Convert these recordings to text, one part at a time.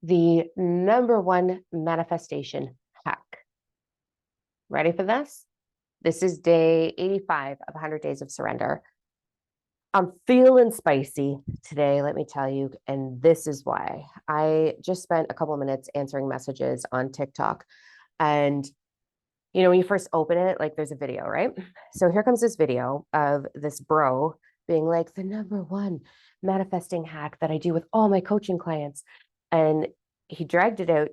the number one manifestation hack. Ready for this? This is day 85 of 100 Days of Surrender. I'm feeling spicy today, let me tell you. And this is why. I just spent a couple of minutes answering messages on TikTok. And, when you first open it, like there's a video, right? So here comes this video of this bro being like, the number one manifesting hack that I do with all my coaching clients. And he dragged it out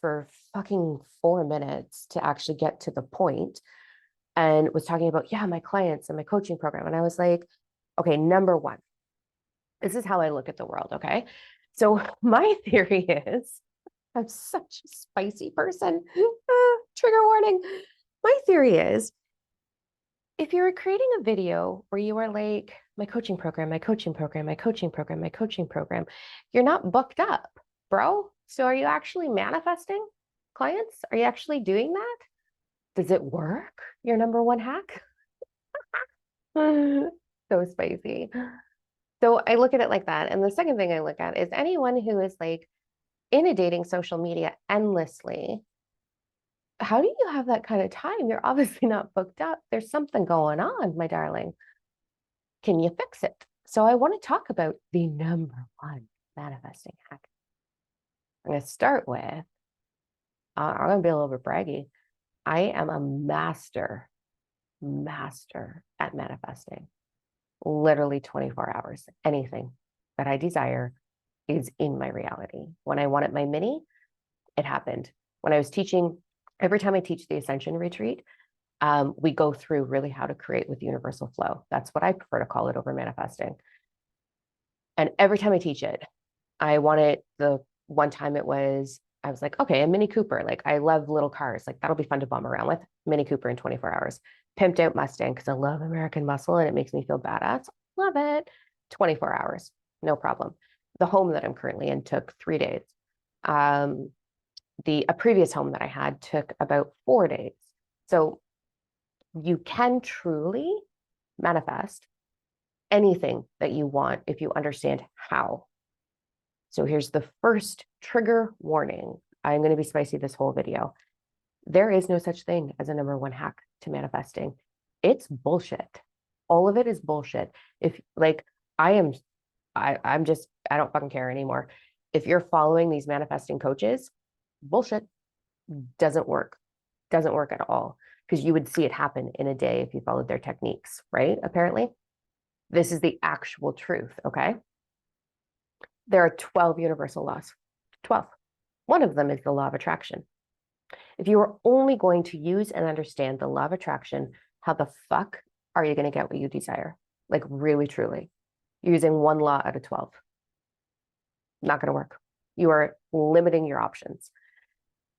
for fucking 4 minutes to actually get to the point and was talking about, yeah, my clients and my coaching program. And I was like, okay, number one, this is how I look at the world. Okay. So my theory is, I'm such a spicy person. Trigger warning. My theory is, if you're creating a video where you are like, my coaching program, my coaching program, my coaching program, my coaching program, you're not booked up, bro. So are you actually manifesting clients? Are you actually doing that? Does it work? Your number one hack? So spicy. So I look at it like that. And the second thing I look at is anyone who is like inundating social media endlessly. How do you have that kind of time? You're obviously not booked up. There's something going on, my darling. Can you fix it? So I want to talk about the number one manifesting hack. I'm going to start with, I'm going to be a little bit braggy. I am a master at manifesting. Literally 24 hours. Anything that I desire is in my reality. When I wanted my mini, it happened. When I was teaching, every time I teach the Ascension Retreat, we go through really how to create with universal flow. That's what I prefer to call it over manifesting. And every time I teach it, I wanted the one time I was like, okay, a Mini Cooper. Like I love little cars. Like that'll be fun to bum around with. Mini Cooper in 24 hours. Pimped out Mustang because I love American muscle and it makes me feel badass. Love it. 24 hours. No problem. The home that I'm currently in took 3 days. A previous home that I had took about 4 days. So you can truly manifest anything that you want if you understand how. So here's the first trigger warning. I'm going to be spicy this whole video. There is no such thing as a number one hack to manifesting. It's bullshit. All of it is bullshit. If like I'm just, I don't fucking care anymore. If you're following these manifesting coaches, bullshit. Doesn't work. Doesn't work at all. Because you would see it happen in a day if you followed their techniques, right? Apparently. This is the actual truth, okay? There are 12 universal laws. 12. One of them is the law of attraction. If you are only going to use and understand the law of attraction, how the fuck are you going to get what you desire? Like really, truly. Using one law out of 12. Not going to work. You are limiting your options.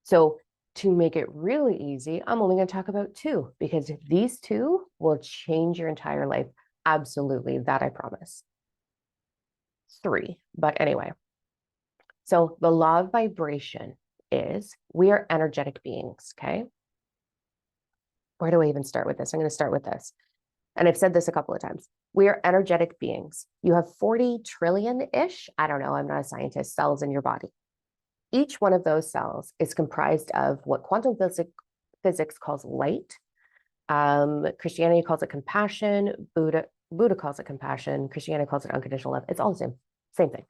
So to make it really easy, I'm only going to talk about 2 because these 2 will change your entire life. Absolutely. That I promise. 3. But anyway, so the law of vibration is we are energetic beings. Okay. Where do I even start with this? I'm going to start with this. And I've said this a couple of times. We are energetic beings. You have 40 trillion-ish, I don't know, I'm not a scientist, cells in your body. Each one of those cells is comprised of what quantum physics calls light. Christianity calls it compassion. Buddha calls it compassion. Christianity calls it unconditional love. It's all the same thing.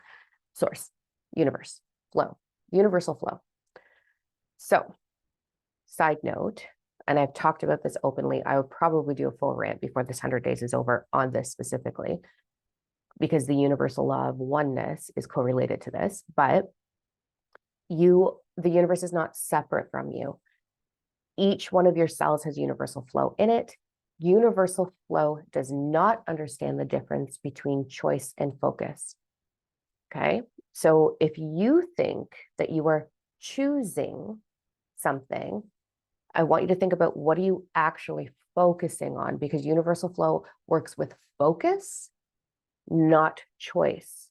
Source, universe, flow, universal flow. So, side note, and I've talked about this openly, I will probably do a full rant before this 100 days is over on this specifically, because the universal law of oneness is correlated to this, but the universe is not separate from you. Each one of your cells has universal flow in it. Universal flow does not understand the difference between choice and focus. Okay. So if you think that you are choosing something, I want you to think about what are you actually focusing on, because universal flow works with focus, not choice.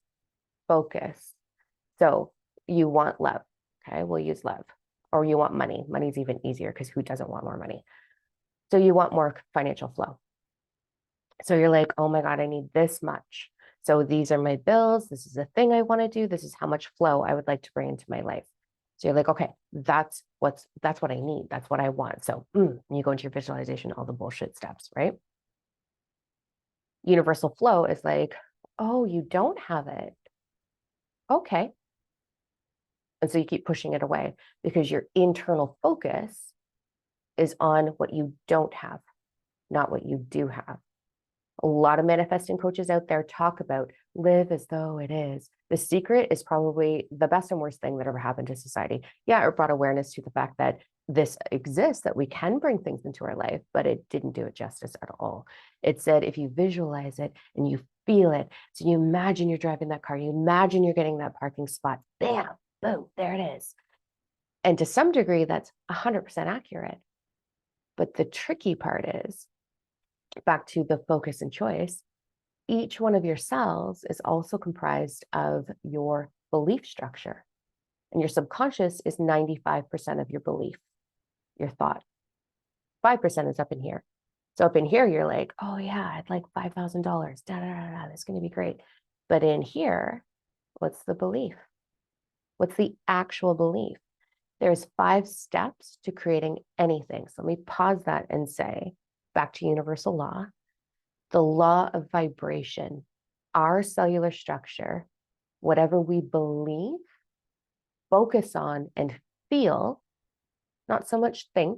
Focus. So you want love. Okay. We'll use love. Or you want money. Money's even easier because who doesn't want more money? So you want more financial flow. So you're like, oh my God, I need this much. So these are my bills. This is the thing I want to do. This is how much flow I would like to bring into my life. So you're like, okay, that's what I need. That's what I want. So you go into your visualization, all the bullshit steps, right? Universal flow is like, oh, you don't have it. Okay. And so you keep pushing it away because your internal focus is on what you don't have, not what you do have. A lot of manifesting coaches out there talk about live as though it is. The Secret is probably the best and worst thing that ever happened to society. Yeah, it brought awareness to the fact that this exists, that we can bring things into our life, but it didn't do it justice at all. It said if you visualize it and you feel it, so you imagine you're driving that car, you imagine you're getting that parking spot, bam, boom, there it is. And to some degree, that's 100% accurate. But the tricky part is, back to the focus and choice, each one of your cells is also comprised of your belief structure. And your subconscious is 95% of your belief, your thought. 5% is up in here. So up in here, you're like, oh yeah, I'd like $5,000. Da, da, da, da, that's going to be great. But in here, what's the belief? What's the actual belief? There's 5 steps to creating anything. So let me pause that and say, back to universal law, the law of vibration, our cellular structure, whatever we believe, focus on, and feel, not so much think.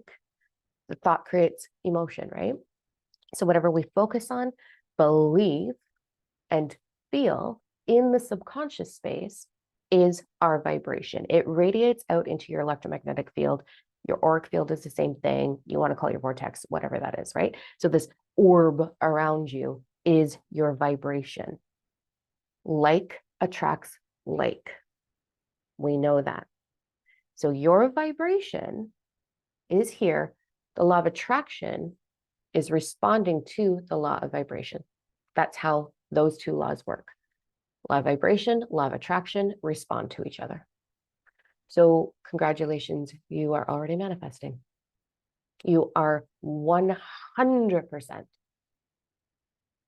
The thought creates emotion, right? So whatever we focus on, believe, and feel in the subconscious space is our vibration. It radiates out into your electromagnetic field. Your auric field is the same thing. You want to call your vortex, whatever that is, right? So this orb around you is your vibration. Like attracts like. We know that. So your vibration is here. The law of attraction is responding to the law of vibration. That's how those two laws work. Law of vibration, law of attraction respond to each other. So congratulations, you are already manifesting. You are 100%,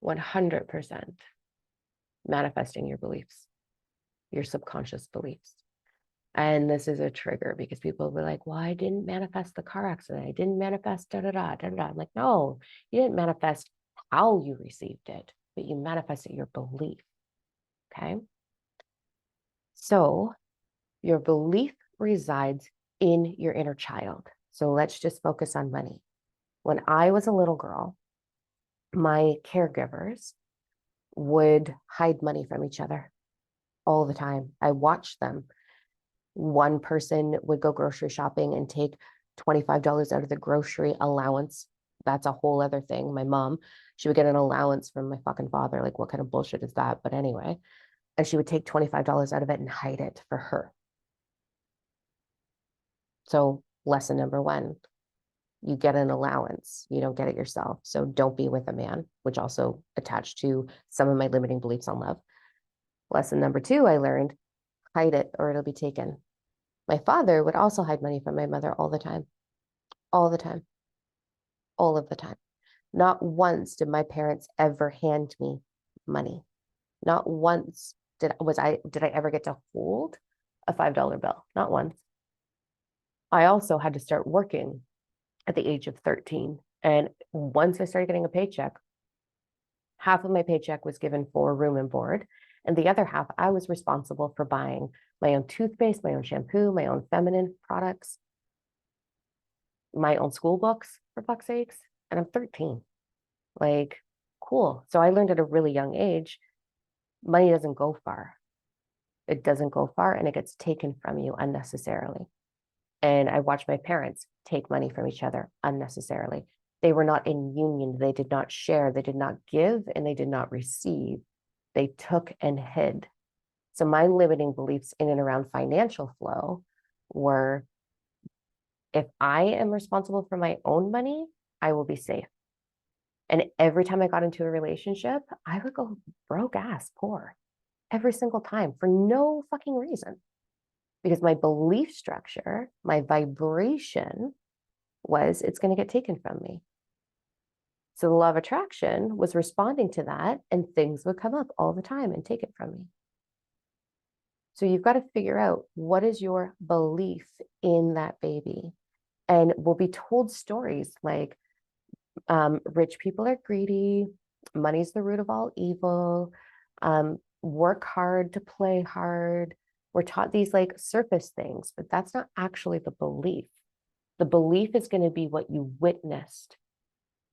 100% manifesting your beliefs, your subconscious beliefs. And this is a trigger because people will be like, well, I didn't manifest the car accident. I didn't manifest da da da da da. I'm like, no, you didn't manifest how you received it, but you manifested your belief. Okay. So your belief resides in your inner child. So let's just focus on money. When I was a little girl, my caregivers would hide money from each other all the time. I watched them. One person would go grocery shopping and take $25 out of the grocery allowance. That's a whole other thing. My mom, she would get an allowance from my fucking father. Like, what kind of bullshit is that? But anyway, and she would take $25 out of it and hide it for her. So lesson number 1, you get an allowance. You don't get it yourself. So don't be with a man, which also attached to some of my limiting beliefs on love. Lesson number 2, I learned, hide it or it'll be taken. My father would also hide money from my mother all the time, all the time, all of the time. Not once did my parents ever hand me money. Not once did I ever get to hold a $5 bill. Not once. I also had to start working at the age of 13. And once I started getting a paycheck, half of my paycheck was given for room and board. And the other half, I was responsible for buying my own toothpaste, my own shampoo, my own feminine products, my own school books, for fuck's sakes. And I'm 13. Like, cool. So I learned at a really young age, money doesn't go far. It doesn't go far and it gets taken from you unnecessarily. And I watched my parents take money from each other unnecessarily. They were not in union. They did not share. They did not give and they did not receive. They took and hid. So my limiting beliefs in and around financial flow were, if I am responsible for my own money, I will be safe. And every time I got into a relationship, I would go broke ass poor every single time for no fucking reason. Because my belief structure, my vibration was, it's going to get taken from me. So the law of attraction was responding to that, and things would come up all the time and take it from me. So you've got to figure out what is your belief in that baby. And we'll be told stories like rich people are greedy, money's the root of all evil, work hard to play hard. We're taught these like surface things, but that's not actually the belief. The belief is going to be what you witnessed,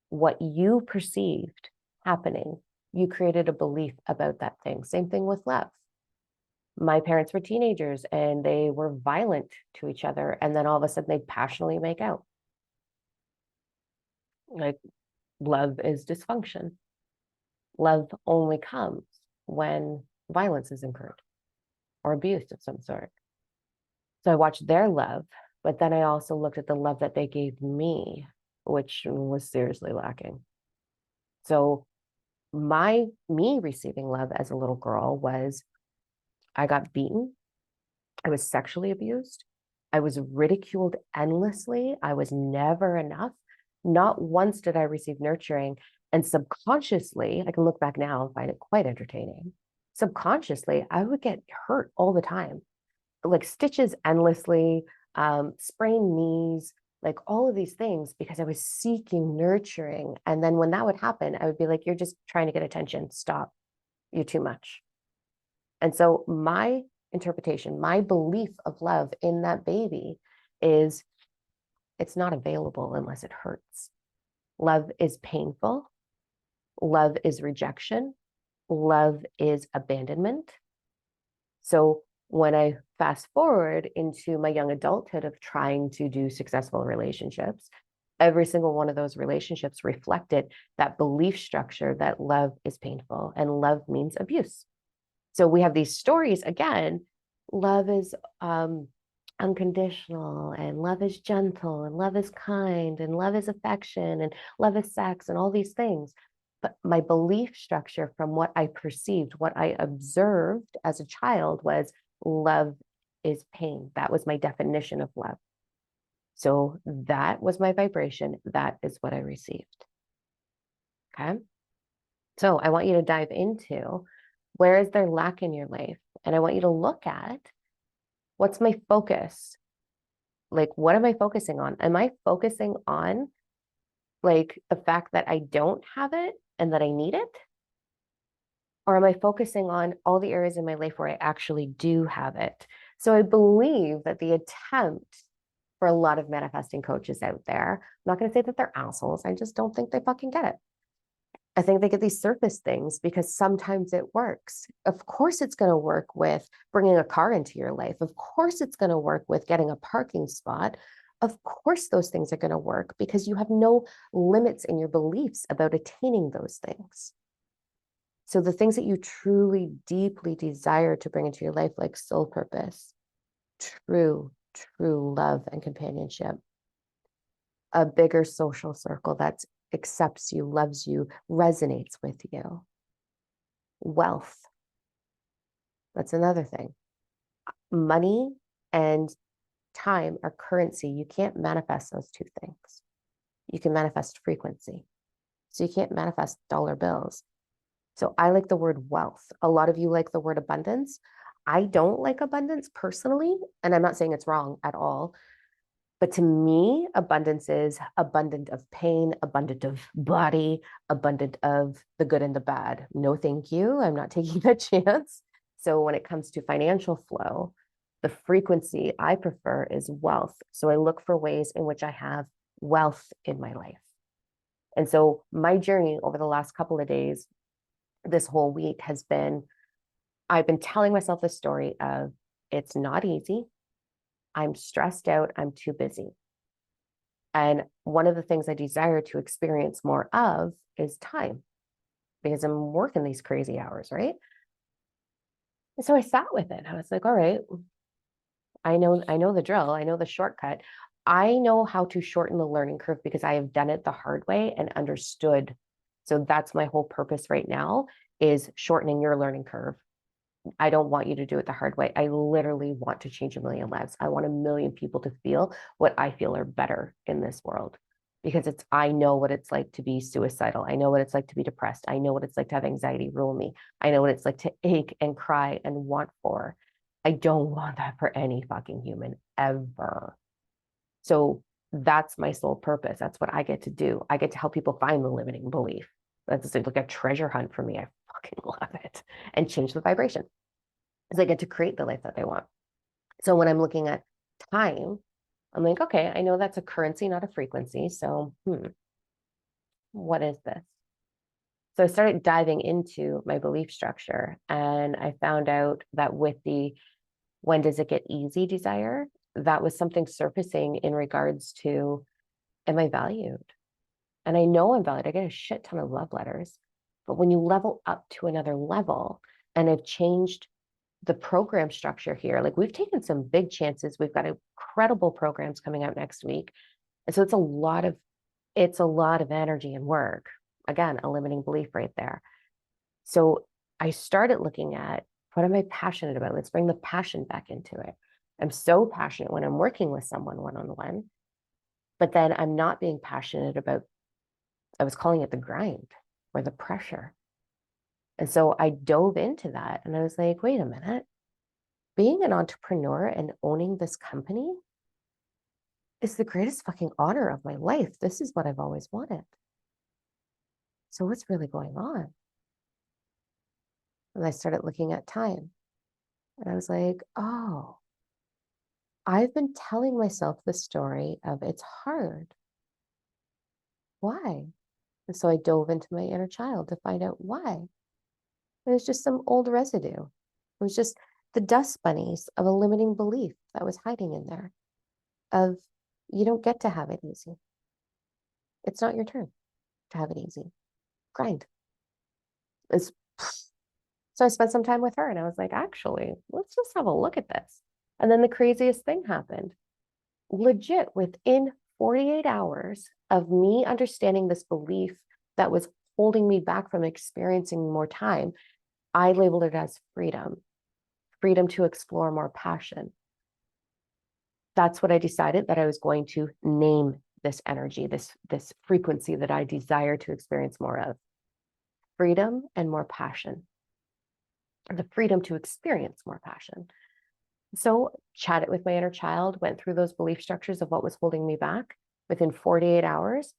what you perceived happening. You created a belief about that thing. Same thing with love. My parents were teenagers and they were violent to each other. And then all of a sudden they'd passionately make out. Like, love is dysfunction. Love only comes when violence is incurred or abuse of some sort. So I watched their love, but then I also looked at the love that they gave me, which was seriously lacking. So me receiving love as a little girl was I got beaten. I was sexually abused. I was ridiculed endlessly. I was never enough. Not once did I receive nurturing. And subconsciously, I can look back now and find it quite entertaining. Subconsciously, I would get hurt all the time, like stitches endlessly, sprained knees, like all of these things because I was seeking nurturing. And then when that would happen, I would be like, you're just trying to get attention. Stop. You're too much. And so my interpretation, my belief of love in that baby is it's not available unless it hurts. Love is painful. Love is rejection. Love is abandonment. So when I fast forward into my young adulthood of trying to do successful relationships, every single one of those relationships reflected that belief structure that love is painful and love means abuse. So we have these stories again. Love is unconditional, and love is gentle, and love is kind, and love is affection, and love is sex, and all these things. But my belief structure from what I perceived, what I observed as a child was love is pain. That was my definition of love. So that was my vibration. That is what I received. Okay. So I want you to dive into where is there lack in your life? And I want you to look at what's my focus? Like, what am I focusing on? Am I focusing on like the fact that I don't have it and that I need it? Or am I focusing on all the areas in my life where I actually do have it? So I believe that the attempt for a lot of manifesting coaches out there, I'm not going to say that they're assholes. I just don't think they fucking get it. I think they get these surface things because sometimes it works. Of course, it's going to work with bringing a car into your life. Of course, it's going to work with getting a parking spot. Of course, those things are going to work because you have no limits in your beliefs about attaining those things. So the things that you truly, deeply desire to bring into your life, like soul purpose, true love and companionship, a bigger social circle that accepts you, loves you, resonates with you. Wealth. That's another thing. Money and time are currency. You can't manifest those two things. You can manifest frequency. So you can't manifest dollar bills. So I like the word wealth. A lot of you like the word abundance. I don't like abundance personally, and I'm not saying it's wrong at all. But to me, abundance is abundant of pain, abundant of body, abundant of the good and the bad. No, thank you. I'm not taking that chance. So when it comes to financial flow, the frequency I prefer is wealth. So I look for ways in which I have wealth in my life. And so my journey over the last couple of days, this whole week has been, I've been telling myself the story of it's not easy. I'm stressed out. I'm too busy. And one of the things I desire to experience more of is time because I'm working these crazy hours, right? And so I sat with it. I was like, all right, I know the drill. I know the shortcut. I know how to shorten the learning curve because I have done it the hard way and understood. So that's my whole purpose right now is shortening your learning curve. I don't want you to do it the hard way. I literally want to change a million lives. I want a million people to feel what I feel are better in this world. because I know what it's like to be suicidal. I know what it's like to be depressed. I know what it's like to have anxiety rule me. I know what it's like to ache and cry and want for. I don't want that for any fucking human ever. So that's my sole purpose. That's what I get to do. I get to help people find the limiting belief. That's like a treasure hunt for me. I fucking love it. And change the vibration. Because I get to create the life that they want. So when I'm looking at time, I'm like, okay, I know that's a currency, not a frequency. So, what is this? So I started diving into my belief structure, and I found out that with the when does it get easy desire, that was something surfacing in regards to, am I valued? And I know I'm valued. I get a shit ton of love letters. But when you level up to another level, and I've changed the program structure here, like we've taken some big chances. We've got incredible programs coming out next week. And so it's a lot of energy and work. Again, a limiting belief right there. So I started looking at, what am I passionate about? Let's bring the passion back into it. I'm so passionate when I'm working with someone one-on-one, but then I'm not being passionate about, I was calling it the grind or the pressure. And so I dove into that and I was like, wait a minute, being an entrepreneur and owning this company is the greatest fucking honor of my life. This is what I've always wanted. So what's really going on? And I started looking at time and I was like, oh, I've been telling myself the story of it's hard. Why? And so I dove into my inner child to find out why. And it was just some old residue. It was just the dust bunnies of a limiting belief that was hiding in there of you don't get to have it easy. It's not your turn to have it easy. Grind. It's, so I spent some time with her and I was like, actually, let's just have a look at this. And then the craziest thing happened. Legit, within 48 hours of me understanding this belief that was holding me back from experiencing more time, I labeled it as freedom, freedom to explore more passion. That's what I decided that I was going to name this energy, this frequency that I desire to experience more of. Freedom and more passion. The freedom to experience more passion. So chatted with my inner child, went through those belief structures of what was holding me back. Within 48 hours,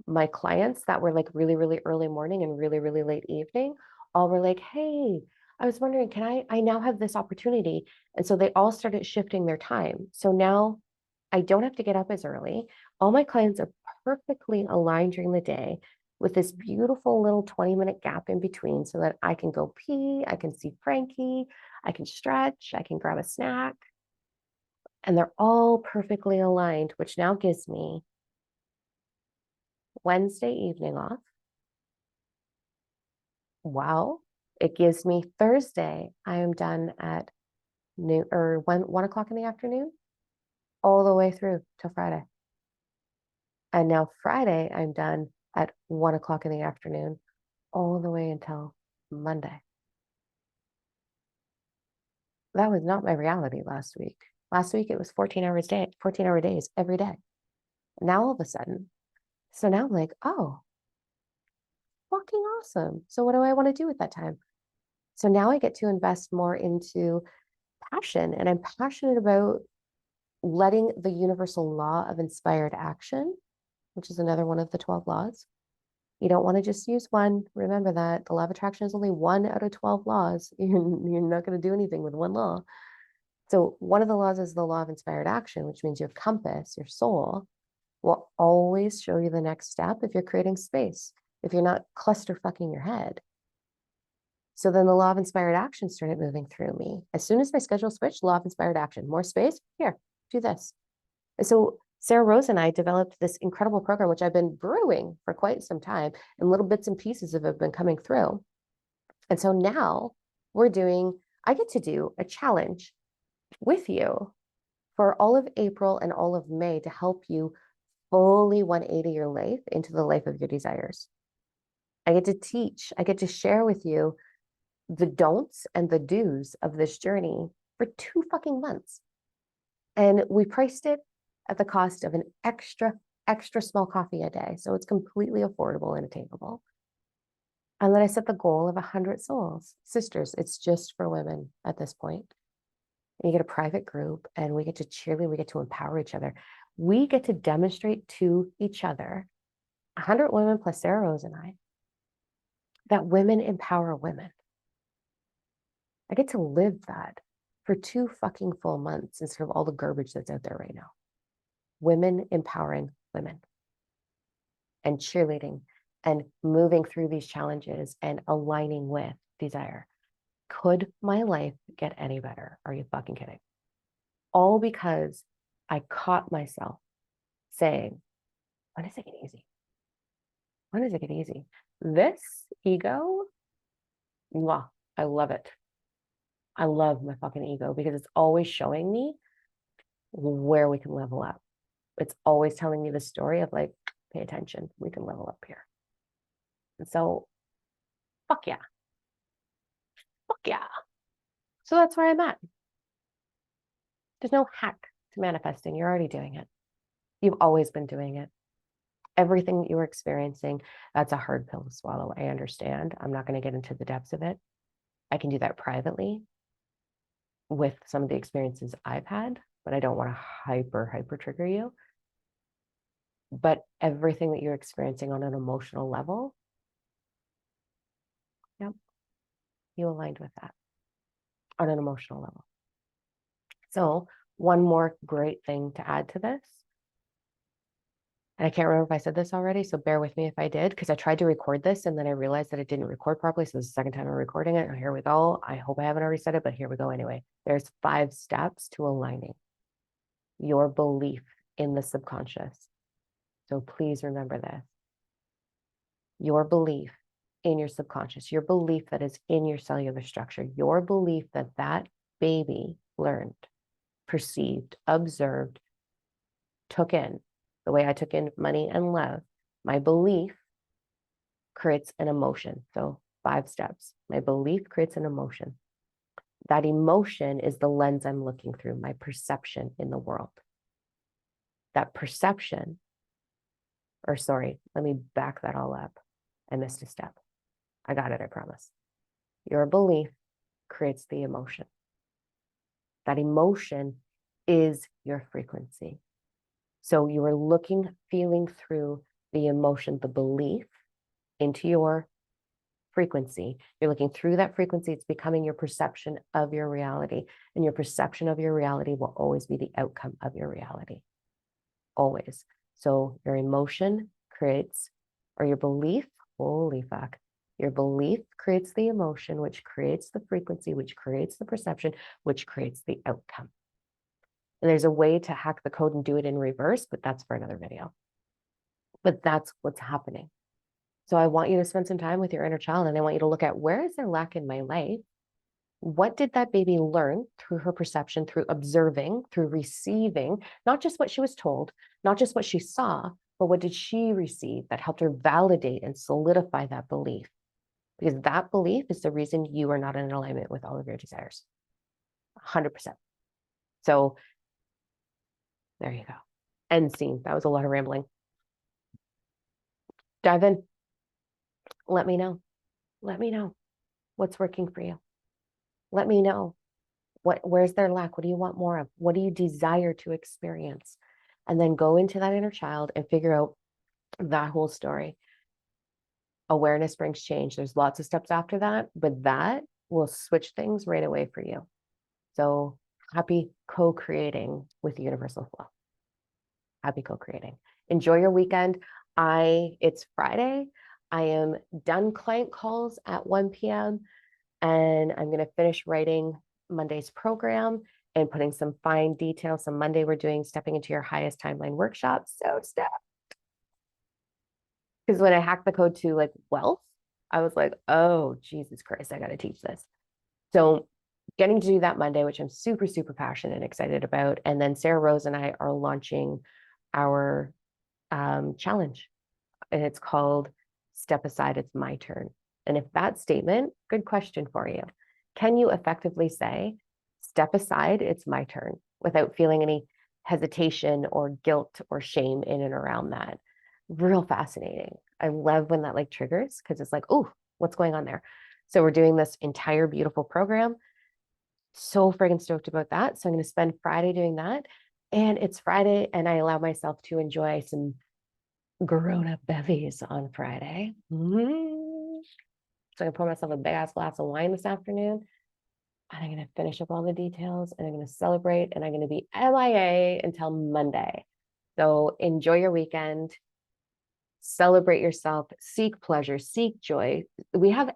my clients that were like really, really early morning and really, really late evening, all were like, hey, I was wondering, I now have this opportunity. And so they all started shifting their time. So now I don't have to get up as early. All my clients are perfectly aligned during the day with this beautiful little 20-minute gap in between so that I can go pee, I can see Frankie, I can stretch, I can grab a snack. And they're all perfectly aligned, which now gives me Wednesday evening off. Wow. It gives me Thursday. I am done at noon or 1 o'clock in the afternoon, all the way through till Friday. And now Friday, I'm done at 1 o'clock in the afternoon, all the way until Monday. That was not my reality last week. Last week it was 14-hour days every day. Now all of a sudden, so now I'm like, oh, fucking awesome. So what do I want to do with that time? So now I get to invest more into passion, and I'm passionate about letting the universal law of inspired action, which is another one of the 12 laws. You don't want to just use one. Remember that the law of attraction is only one out of 12 laws. You're not going to do anything with one law. So one of the laws is the law of inspired action, which means your compass, your soul, will always show you the next step if you're creating space, if you're not cluster fucking your head. So then the law of inspired action started moving through me. As soon as my schedule switched, law of inspired action, more space, here, do this. And so Sarah Rose and I developed this incredible program, which I've been brewing for quite some time, and little bits and pieces of it have been coming through. And so now I get to do a challenge with you for all of April and all of May to help you fully 180 your life into the life of your desires. I get to teach, I get to share with you the don'ts and the do's of this journey for 2 fucking months. And we priced it at the cost of an extra extra small coffee a day. So it's completely affordable and attainable. And then I set the goal of 100 souls. Sisters, it's just for women at this point. And you get a private group and we get to cheerlead, we get to empower each other. We get to demonstrate to each other, 100 women plus Sarah Rose and I, that women empower women. I get to live that for 2 fucking full months instead of all the garbage that's out there right now. Women empowering women and cheerleading and moving through these challenges and aligning with desire. Could my life get any better? Are you fucking kidding? All because I caught myself saying, when does it get easy? When does it get easy? This ego, mwah, I love it. I love my fucking ego because it's always showing me where we can level up. It's always telling me the story of like, pay attention, we can level up here. And so, fuck yeah. Fuck yeah. So that's where I'm at. There's no hack to manifesting. You're already doing it. You've always been doing it. Everything that you're experiencing, that's a hard pill to swallow. I understand. I'm not going to get into the depths of it. I can do that privately with some of the experiences I've had, but I don't want to hyper trigger you. But everything that you're experiencing on an emotional level, yep, you aligned with that on an emotional level. So one more great thing to add to this, and I can't remember if I said this already, so bear with me if I did, because I tried to record this and then I realized that it didn't record properly. So this is the second time I'm recording it. Here we go. I hope I haven't already said it, but here we go anyway. There's 5 steps to aligning your belief in the subconscious. So please remember this. Your belief in your subconscious, your belief that is in your cellular structure, your belief that that baby learned, perceived, observed, took in, the way I took in money and love, my belief creates an emotion. So 5 steps. My belief creates an emotion. That emotion is the lens I'm looking through, my perception in the world. That perception, or sorry, let me back that all up. I missed a step. I got it, I promise. Your belief creates the emotion. That emotion is your frequency. So you are looking, feeling through the emotion, the belief into your frequency. You're looking through that frequency. It's becoming your perception of your reality. And your perception of your reality will always be the outcome of your reality. Always. So your emotion creates, or your belief, holy fuck, your belief creates the emotion, which creates the frequency, which creates the perception, which creates the outcome. And there's a way to hack the code and do it in reverse, but that's for another video. But that's what's happening. So I want you to spend some time with your inner child, and I want you to look at, where is there lack in my life? What did that baby learn through her perception, through observing, through receiving, not just what she was told, not just what she saw, but what did she receive that helped her validate and solidify that belief? Because that belief is the reason you are not in alignment with all of your desires. 100%. So there you go. End scene. That was a lot of rambling. Dive in. Let me know. Let me know what's working for you. Let me know where's their lack? What do you want more of? What do you desire to experience? And then go into that inner child and figure out that whole story. Awareness brings change. There's lots of steps after that, but that will switch things right away for you. So happy co-creating with Universal Flow. Happy co-creating. Enjoy your weekend. It's Friday. I am done client calls at 1 p.m. and I'm going to finish writing Monday's program and putting some fine details. So Monday we're doing Stepping into Your Highest Timeline workshop. So step. Because when I hacked the code to like wealth, I was like, oh, Jesus Christ, I got to teach this. So getting to do that Monday, which I'm super, super passionate and excited about. And then Sarah Rose and I are launching our challenge, and it's called Step Aside, It's My Turn. And if that statement, good question for you. Can you effectively say, step aside, it's my turn, without feeling any hesitation or guilt or shame in and around that. Real fascinating. I love when that like triggers because it's like, oh, what's going on there? So we're doing this entire beautiful program. So friggin' stoked about that. So I'm going to spend Friday doing that. And it's Friday, and I allow myself to enjoy some grown-up bevies on Friday. So I'm gonna pour myself a big ass glass of wine this afternoon. And I'm gonna finish up all the details and I'm gonna celebrate and I'm gonna be MIA until Monday. So enjoy your weekend, celebrate yourself, seek pleasure, seek joy. We have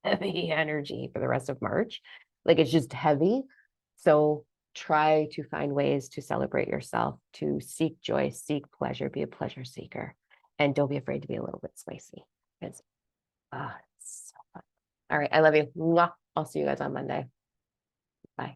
heavy energy for the rest of March. Like it's just heavy. So try to find ways to celebrate yourself, to seek joy, seek pleasure, be a pleasure seeker. And don't be afraid to be a little bit spicy. It's, it's so fun. All right. I love you. Mwah. I'll see you guys on Monday. Bye.